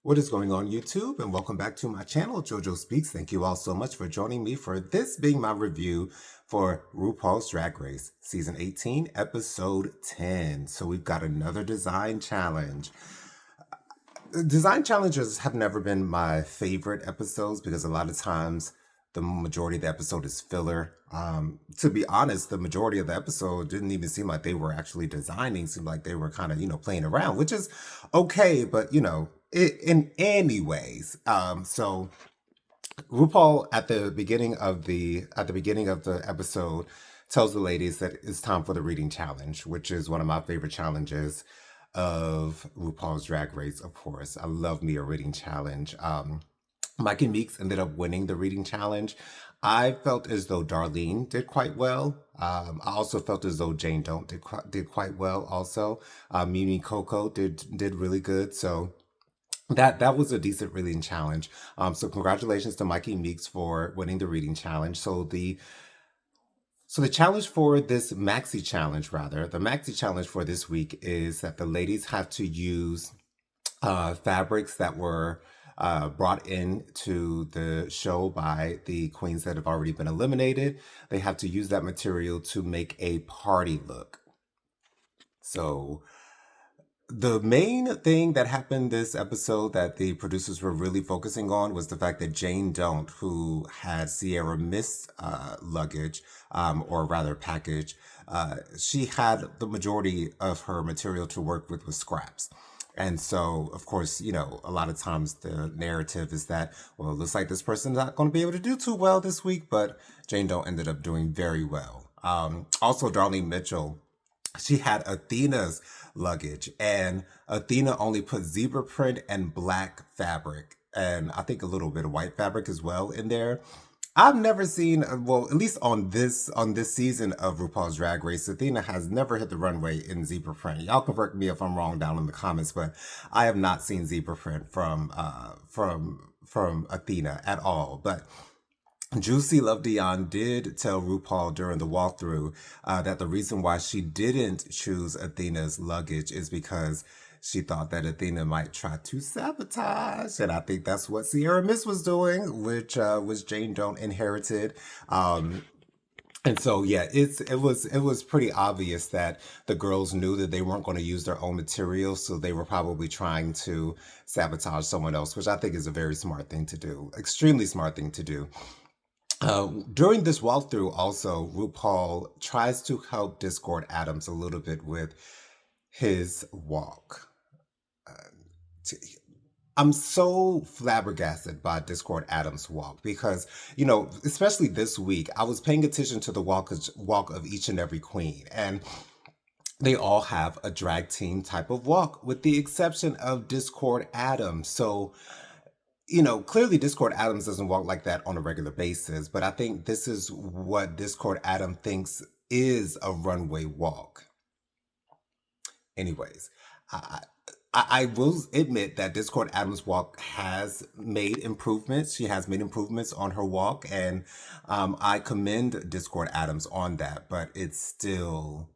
What is going on, YouTube? And welcome back to my channel, JoJo Speaks. Thank you all so much for joining me for this being my review for RuPaul's Drag Race, Season 18, Episode 10. So we've got another design challenge. Design challenges have never been my favorite episodes because a lot of times the majority of the episode is filler. To be honest, the majority of the episode didn't even seem like they were actually designing. Seemed like they were kind of, playing around, which is okay, but in any ways. So RuPaul at the beginning of the episode tells the ladies that it's time for the reading challenge, which is one of my favorite challenges of RuPaul's Drag Race. Of course, I love me a reading challenge. Mikey Meeks ended up winning the reading challenge. I felt as though Darlene did quite well. I also felt as though Jane Don't did quite well. Also, Mimi Coco did really good. So that was a decent reading challenge. So congratulations to Mikey Meeks for winning the reading challenge. So the challenge for this maxi challenge, rather, the maxi challenge for this week is that the ladies have to use fabrics that were brought in to the show by the queens that have already been eliminated. They have to use that material to make a party look. So the main thing that happened this episode that the producers were really focusing on was the fact that Jane Don't, who had Sierra Mist luggage, or rather package, she had the majority of her material to work with scraps. And so, of course, a lot of times the narrative is that, well, it looks like this person's not going to be able to do too well this week, but Jane Don't ended up doing very well. Also, Darlene Mitchell, she had Athena's luggage, and Athena only put zebra print and black fabric, and I think a little bit of white fabric as well in there. I've never seen, well, at least on this season of RuPaul's Drag Race, Athena has never hit the runway in zebra print. Y'all can correct me if I'm wrong down in the comments, but I have not seen zebra print from Athena at all. But Juicy Love Dion did tell RuPaul during the walkthrough that the reason why she didn't choose Athena's luggage is because she thought that Athena might try to sabotage. And I think that's what Sierra Mist was doing, which was Jane Don't inherited. And so yeah, it was pretty obvious that the girls knew that they weren't going to use their own material, so they were probably trying to sabotage someone else, which I think is a very smart thing to do, extremely smart thing to do. During this walkthrough, also, RuPaul tries to help Discord Adams a little bit with his walk. T- I'm so flabbergasted by Discord Adams' walk because, especially this week, I was paying attention to the walk of each and every queen, and they all have a drag team type of walk, with the exception of Discord Adams. So clearly Discord Adams doesn't walk like that on a regular basis, but I think this is what Discord Adam thinks is a runway walk. Anyways, I, I will admit that Discord Adams' walk has made improvements. She has made improvements on her walk, and I commend Discord Adams on that, but it's still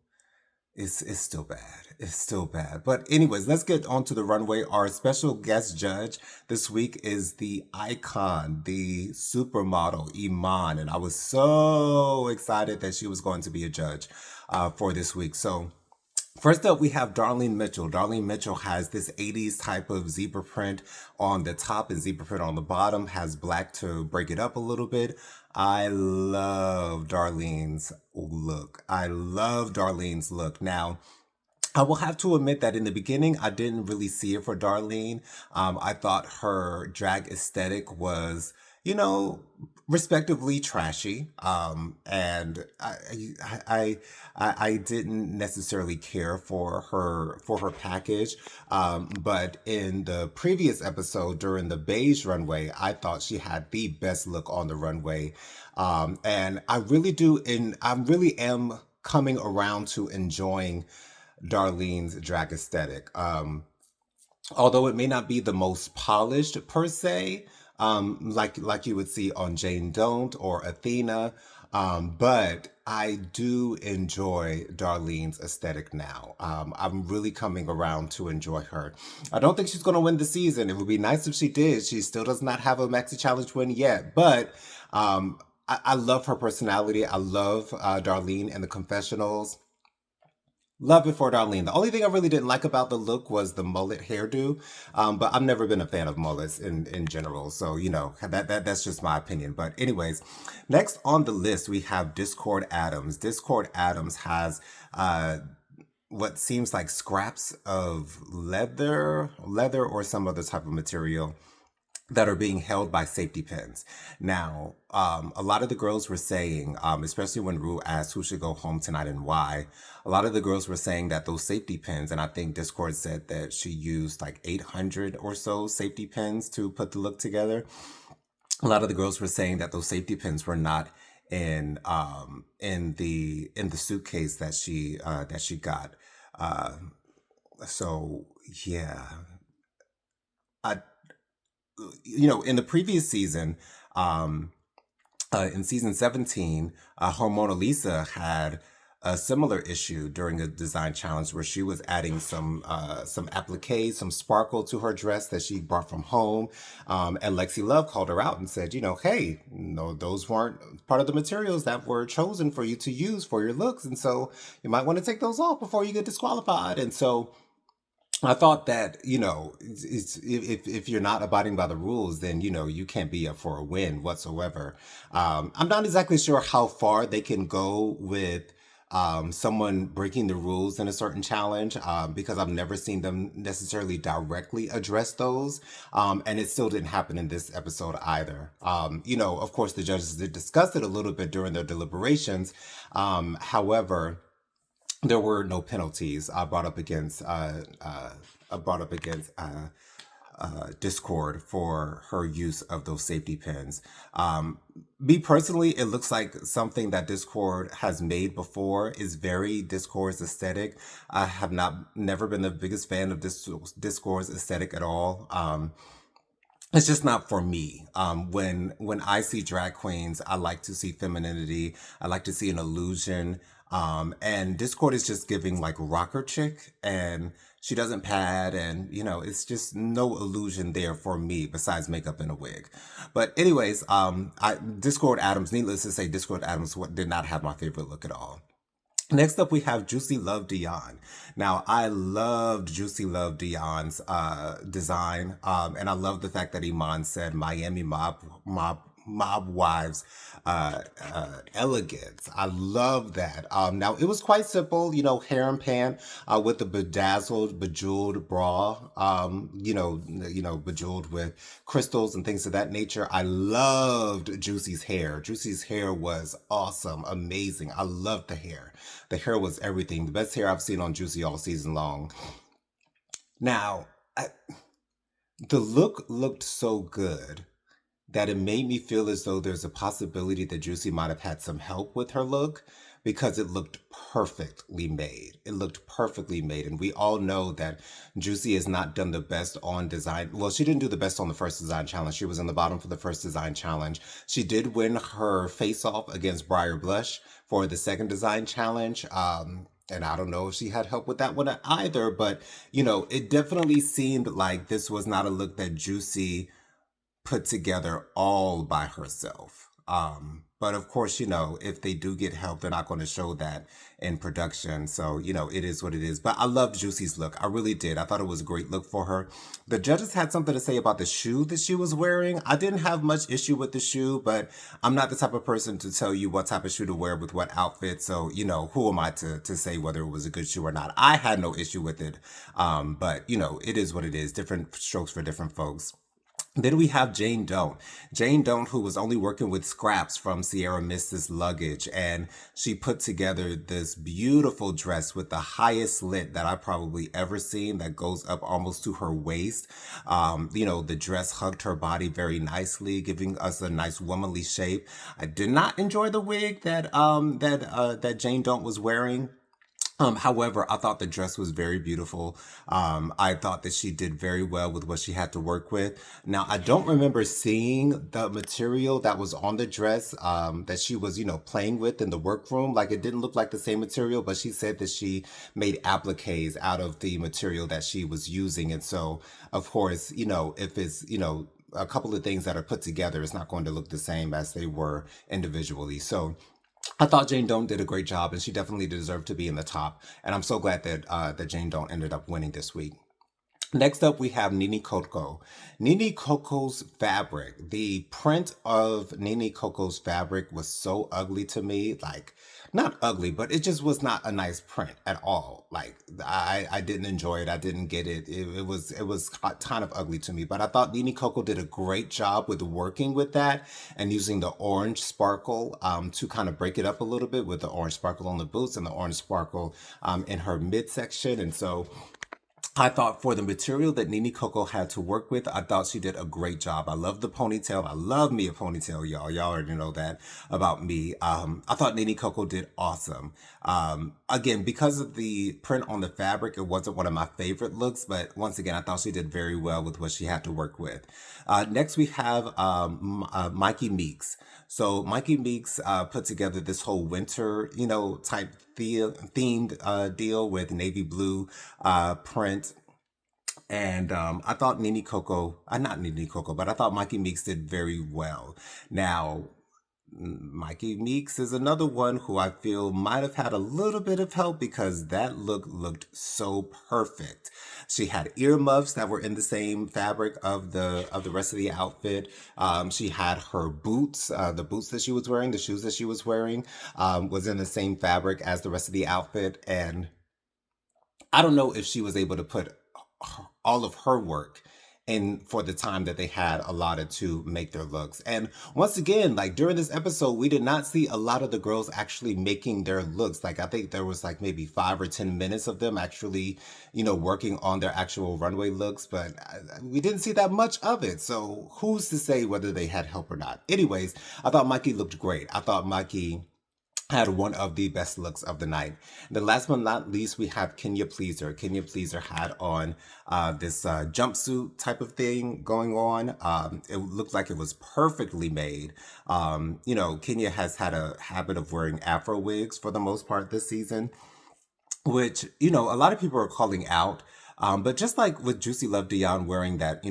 bad. It's still bad. But anyways, let's get on to the runway. Our special guest judge this week is the icon, the supermodel Iman, and I was so excited that she was going to be a judge for this week. So first up, we have Darlene Mitchell. Darlene Mitchell has this 80s type of zebra print on the top and zebra print on the bottom, has black to break it up a little bit. I love Darlene's look. I love Darlene's look. Now, I will have to admit that in the beginning, I didn't really see it for Darlene. I thought her drag aesthetic was, you know, respectively trashy. And I didn't necessarily care for her package. But in the previous episode during the beige runway, I thought she had the best look on the runway. And I really do, and I really am coming around to enjoying Darlene's drag aesthetic. Although it may not be the most polished per se, like you would see on Jane Don't or Athena, But I do enjoy Darlene's aesthetic now. I'm really coming around to enjoy her. I don't think she's going to win the season. It would be nice if she did. She still does not have a Maxi Challenge win yet, but I love her personality. I love Darlene and the confessionals. Love it for Darlene. The only thing I really didn't like about the look was the mullet hairdo, but I've never been a fan of mullets in general. So that's just my opinion. But anyways, next on the list we have Discord Adams. Discord Adams has what seems like scraps of leather or some other type of material that are being held by safety pins. Now, a lot of the girls were saying, especially when Rue asked who should go home tonight and why, a lot of the girls were saying that those safety pins, and I think Discord said that she used like 800 or so safety pins to put the look together. A lot of the girls were saying that those safety pins were not in the suitcase that she got. Uh, so yeah, I in the previous season, um, in season 17, Hormona Lisa had a similar issue during a design challenge where she was adding some applique, some sparkle to her dress that she brought from home. And Lexi Love called her out and said, hey, no, those weren't part of the materials that were chosen for you to use for your looks. And so you might want to take those off before you get disqualified. And so I thought that if you're not abiding by the rules, then you can't be up for a win whatsoever. I'm not exactly sure how far they can go with someone breaking the rules in a certain challenge because I've never seen them necessarily directly address those, and it still didn't happen in this episode either. Of course, the judges did discuss it a little bit during their deliberations. However, there were no penalties brought up against Discord for her use of those safety pins. Me personally, it looks like something that Discord has made before. Is very Discord's aesthetic. I have never been the biggest fan of Discord's aesthetic at all. It's just not for me. When I see drag queens, I like to see femininity. I like to see an illusion. And Discord is just giving like rocker chick, and she doesn't pad, and it's just no illusion there for me besides makeup and a wig. But anyways, Discord Adams. Needless to say, Discord Adams did not have my favorite look at all. Next up, we have Juicy Love Dion. Now, I loved Juicy Love Dion's design, and I love the fact that Iman said Miami mob wives elegance. I love that. Now it was quite simple, hair and pan with the bejeweled bra, bejeweled with crystals and things of that nature. I loved Juicy's hair. Juicy's hair was awesome, amazing. I loved the hair. The hair was everything. The best hair I've seen on Juicy all season long. Now, the look looked so good that it made me feel as though there's a possibility that Juicy might have had some help with her look because it looked perfectly made. It looked perfectly made. And we all know that Juicy has not done the best on design. Well, she didn't do the best on the first design challenge. She was in the bottom for the first design challenge. She did win her face off against Briar Blush for the second design challenge. And I don't know if she had help with that one either, but it definitely seemed like this was not a look that Juicy put together all by herself. But of course, if they do get help, they're not going to show that in production. So, it is what it is. But I loved Juicy's look. I really did. I thought it was a great look for her. The judges had something to say about the shoe that she was wearing. I didn't have much issue with the shoe, but I'm not the type of person to tell you what type of shoe to wear with what outfit. So, who am I to say whether it was a good shoe or not? I had no issue with it. But, it is what it is. Different strokes for different folks. Then we have Jane Don't. Jane Don't, who was only working with scraps from Sierra Mist's luggage, and she put together this beautiful dress with the highest slit that I've probably ever seen that goes up almost to her waist. The dress hugged her body very nicely, giving us a nice womanly shape. I did not enjoy the wig that Jane Don't was wearing. However, I thought the dress was very beautiful. I thought that she did very well with what she had to work with. Now, I don't remember seeing the material that was on the dress that she was, playing with in the workroom. Like it didn't look like the same material, but she said that she made appliques out of the material that she was using. And so, of course, if it's, a couple of things that are put together, it's not going to look the same as they were individually. So, I thought Jane Doan did a great job, and she definitely deserved to be in the top. And I'm so glad that Jane Doan ended up winning this week. Next up, we have Nini Coco. Nini Coco's fabric. The print of Nini Coco's fabric was so ugly to me. Like, not ugly, but it just was not a nice print at all. Like, I didn't enjoy it. I didn't get it. It was kind of ugly to me. But I thought Nini Coco did a great job with working with that and using the orange sparkle to kind of break it up a little bit with the orange sparkle on the boots and the orange sparkle in her midsection. And so I thought for the material that Nini Coco had to work with, I thought she did a great job. I love the ponytail. I love me a ponytail, y'all. Y'all already know that about me. I thought Nini Coco did awesome. Again, because of the print on the fabric, it wasn't one of my favorite looks, but once again, I thought she did very well with what she had to work with. Next, we have Mikey Meeks. So Mikey Meeks put together this whole winter, type themed deal with navy blue print. And I thought Nini Coco, not Nini Coco, but I thought Mikey Meeks did very well. Now, Mikey Meeks is another one who I feel might have had a little bit of help because that look looked so perfect. She had earmuffs that were in the same fabric of the rest of the outfit. She had her boots, the boots that she was wearing, the shoes that she was wearing, was in the same fabric as the rest of the outfit. And I don't know if she was able to put all of her work in for the time that they had allotted to make their looks. And once again, like during this episode, we did not see a lot of the girls actually making their looks. Like I think there was like maybe 5 or 10 minutes of them actually, working on their actual runway looks, but we didn't see that much of it. So who's to say whether they had help or not? Anyways, I thought Mikey looked great. I thought Mikey had one of the best looks of the night. And then last but not least, we have Kenya Pleaser. Kenya Pleaser had on this jumpsuit type of thing going on. It looked like it was perfectly made. Kenya has had a habit of wearing Afro wigs for the most part this season, which a lot of people are calling out. But just like with Juicy Love Dion wearing that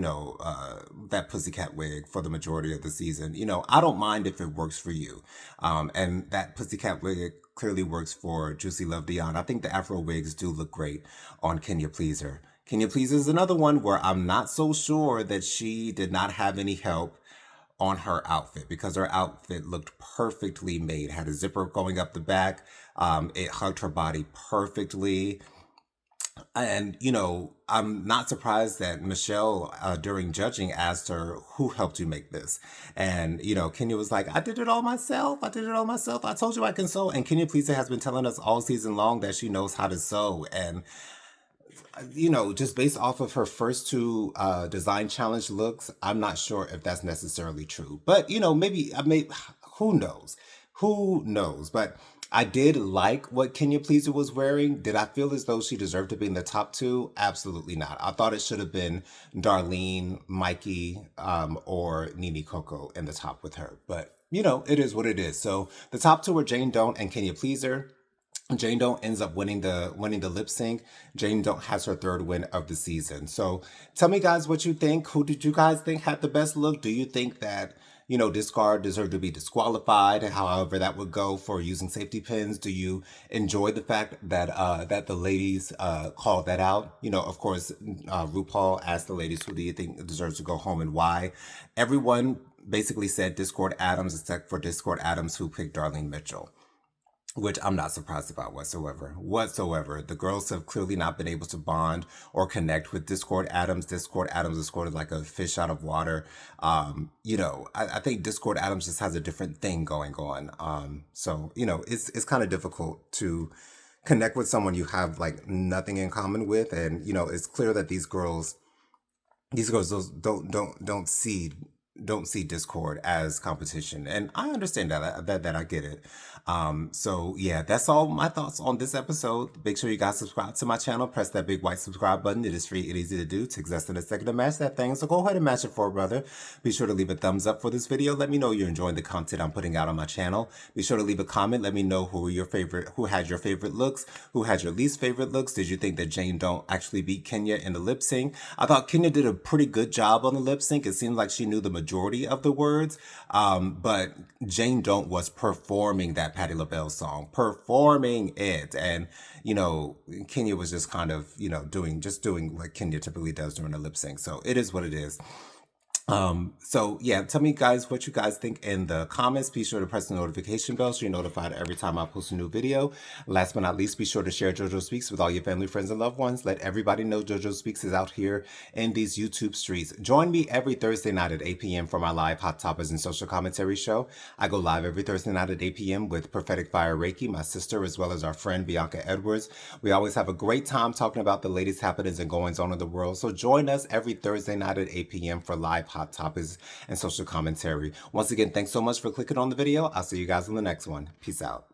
pussycat wig for the majority of the season, I don't mind if it works for you. And that pussycat wig clearly works for Juicy Love Dion. I think the Afro wigs do look great on Kenya Pleaser. Kenya Pleaser is another one where I'm not so sure that she did not have any help on her outfit because her outfit looked perfectly made. Had a zipper going up the back. It hugged her body perfectly. And, I'm not surprised that Michelle, during judging, asked her, who helped you make this? And, Kenya was like, I did it all myself. I did it all myself. I told you I can sew. And Kenya Pleaser has been telling us all season long that she knows how to sew. And, just based off of her first two design challenge looks, I'm not sure if that's necessarily true. But, maybe, who knows? Who knows? But I did like what Kenya Pleaser was wearing. Did I feel as though she deserved to be in the top two? Absolutely not. I thought it should have been Darlene, Mikey, or Nini Coco in the top with her. But, it is what it is. So the top two are Jane Doan and Kenya Pleaser. Jane Doan ends up winning the lip sync. Jane Doan has her third win of the season. So tell me guys what you think. Who did you guys think had the best look? Do you think that Discard deserved to be disqualified, however that would go for using safety pins? Do you enjoy the fact that the ladies called that out? Of course, RuPaul asked the ladies, who do you think deserves to go home and why? Everyone basically said Discord Adams, except for Discord Adams, who picked Darlene Mitchell, which I'm not surprised about whatsoever. Whatsoever. The girls have clearly not been able to bond or connect with Discord Adams. Discord Adams is sort of like a fish out of water. I think Discord Adams just has a different thing going on. It's kind of difficult to connect with someone you have like nothing in common with. And, it's clear that these girls don't see don't see Discord as competition, and I understand that I get it. So yeah, that's all my thoughts on this episode. Make sure you guys subscribe to my channel. Press that big white subscribe button. It is free and easy to do. Takes less than a second to mash that thing. So go ahead and mash it for a brother. Be sure to leave a thumbs up for this video. Let me know you're enjoying the content I'm putting out on my channel. Be sure to leave a comment. Let me know who had your favorite looks, who had your least favorite looks. Did you think that Jane Don't actually beat Kenya in the lip sync? I thought Kenya did a pretty good job on the lip sync. It seemed like she knew the majority of the words, but Jane Don't was performing that Patti LaBelle song, performing it, and Kenya was just kind of doing what Kenya typically does during a lip sync. So it is what it is. So yeah, tell me guys what you guys think in the comments. Be sure to press the notification bell so you're notified every time I post a new video. Last but not least, be sure to share JoJo Speaks with all your family, friends, and loved ones. Let everybody know JoJo Speaks is out here in these YouTube streets. Join me every Thursday night at 8 p.m. for my live Hot Topics and Social Commentary show. I go live every Thursday night at 8 p.m. with Prophetic Fire Reiki, my sister, as well as our friend Bianca Edwards. We always have a great time talking about the latest happenings and goings on in the world. So join us every Thursday night at 8 p.m. for live Hot Topics and Social Commentary. Once again, thanks so much for clicking on the video. I'll see you guys in the next one. Peace out.